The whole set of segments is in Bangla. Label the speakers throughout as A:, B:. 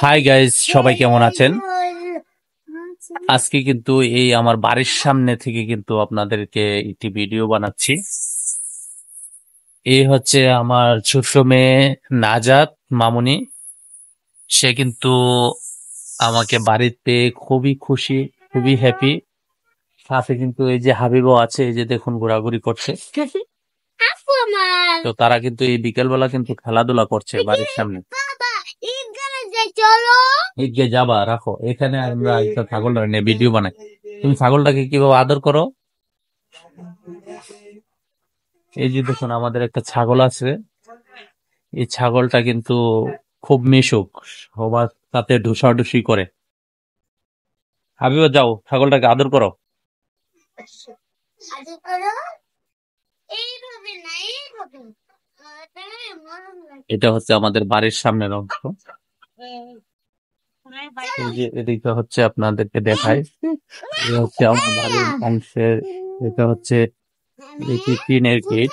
A: হাই গাইস, সবাই কেমন আছেন? আজকে কিন্তু এই আমার বাড়ির সামনে থেকে কিন্তু আপনাদেরকে একটি ভিডিও বানাচ্ছি। এই হচ্ছে আমার ছোট্ট মেয়ে নাজাত মামুনি। সে কিন্তু আমাকে বাড়িতে খুবই খুশি, খুবই হ্যাপি। সাথে কিন্তু এই যে হাবিবও আছে, এই যে দেখুন ঘোরাঘুরি করছে। তো তারা কিন্তু এই বিকেলবেলা কিন্তু খেলাধুলা করছে বাড়ির সামনে। ঈদগায় যাবা, রাখো এখানে। আমরা একটা ছাগল নিয়ে ভিডিও বানাই। তুমি ছাগলটাকে কিভাবে আদর করো? এই যে দেখুন আমাদের একটা ছাগল আছে। এই ছাগলটা কিন্তু খুব মিশুক, সবার সাথে ঢুসাঢুসি করে। হাবিবা, যাও ছাগলটাকে আদর করো। এটা হচ্ছে আমাদের বাড়ির সামনের অংশ। এই যে এদিকে হচ্ছে আপনাদেরকে দেখাই, এটা হচ্ছে আমার বাড়ির অংশের। এটা হচ্ছে এটি টিনের গেট।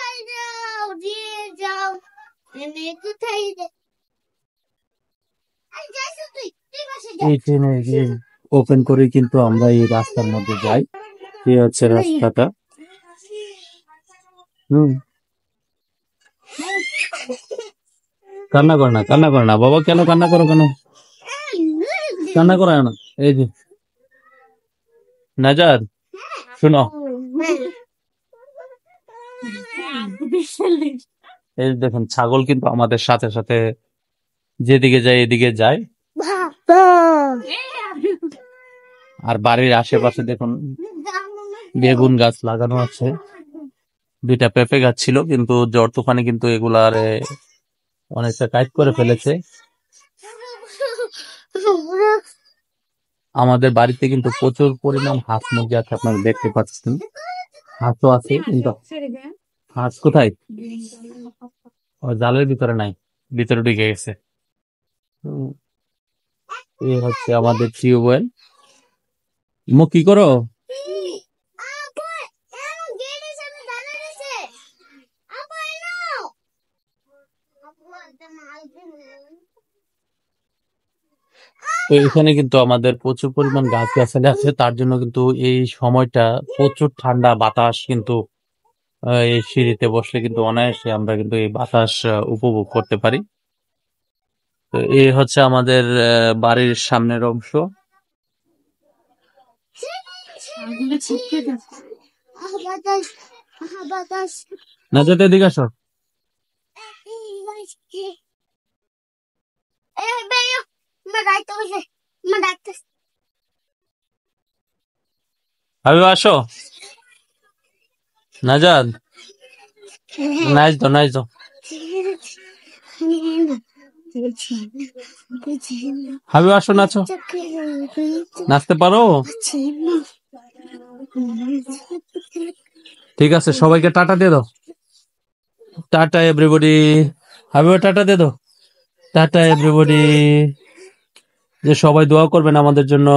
A: এই টিনের গেট ওপেন করে কিন্তু আমরা এই রাস্তার মধ্যে যাই। এই হচ্ছে রাস্তাটা। কান্না করে না, কান্না করে না বাবা। কেন কান্না করো? কেন কান্না করে না? এই যে নাজার, শুনো। এই দেখুন ছাগল কিন্তু আমাদের সাথে সাথে যেদিকে যায় এদিকে যায়। আর বাড়ির আশেপাশে দেখুন বেগুন গাছ লাগানো আছে। দুইটা পেঁপে গাছ ছিল, কিন্তু ঝড় তুফানে কিন্তু এগুলার অনেকটা কাট করে ফেলেছে। আমাদের বাড়িতে কিন্তু প্রচুর পরিমাণ হাঁস মুরগি আছে, আপনারা দেখতে পাচ্ছেন। হাঁসও আছে, কিন্তু হাঁস কোথায়? জালের ভিতরে নাই, ভিতরে ঢুকে গেছে। এই হচ্ছে আমাদের টিউবওয়েল। মো কি করো? তো এখানে কিন্তু আমাদের প্রচুর পরিমাণ গাছ গাছালি আছে, তার জন্য কিন্তু এই সময়টা প্রচুর ঠান্ডা বাতাস কিন্তু এই সিঁড়িতে বসলে কিন্তু অনায়াসে আমরা কিন্তু এই বাতাস উপভোগ করতে পারি। তো এই হচ্ছে আমাদের বাড়ির সামনের অংশ। না, যেতে এদিকে আসো। হাবিব, আসো। নাজাদ, নাচ দো, নাচ দো। হাবিব, আসো, নাচো। নাচতে পারো? ঠিক আছে, সবাইকে টাটা দিয়ে দাও। Tata everybody. হাবিব, টাটা দিয়ে দাও। Tata everybody. যে সবাই দোয়া করবেন আমাদের জন্য।